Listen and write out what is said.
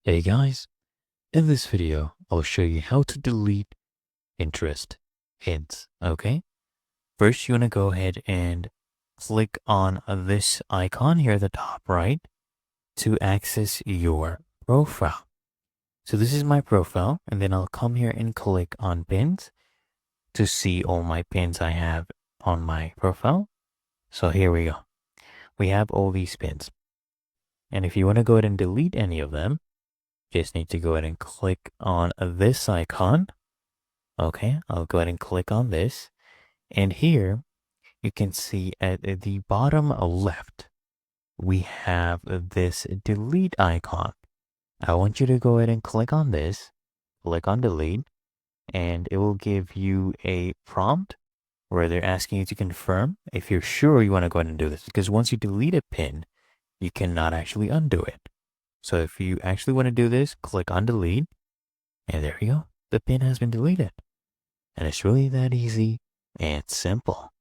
Hey guys, in this video, I'll show you how to delete interest hints, okay? First, you want to go ahead and click on this icon here at the top right to access your profile. So this is my profile, and then I'll come here and click on pins to see all my pins I have on my profile. So here we go. We have all these pins. And if you want to go ahead and delete any of them, just need to go ahead and click on this icon. Okay, I'll go ahead and click on this. And here you can see at the bottom left, we have this delete icon. I want you to go ahead and click on this, click on delete, and it will give you a prompt where they're asking you to confirm if you're sure you want to go ahead and do this. Because once you delete a pin, you cannot actually undo it. So if you actually want to do this, click on delete, and there you go. The pin has been deleted. And it's really that easy and simple.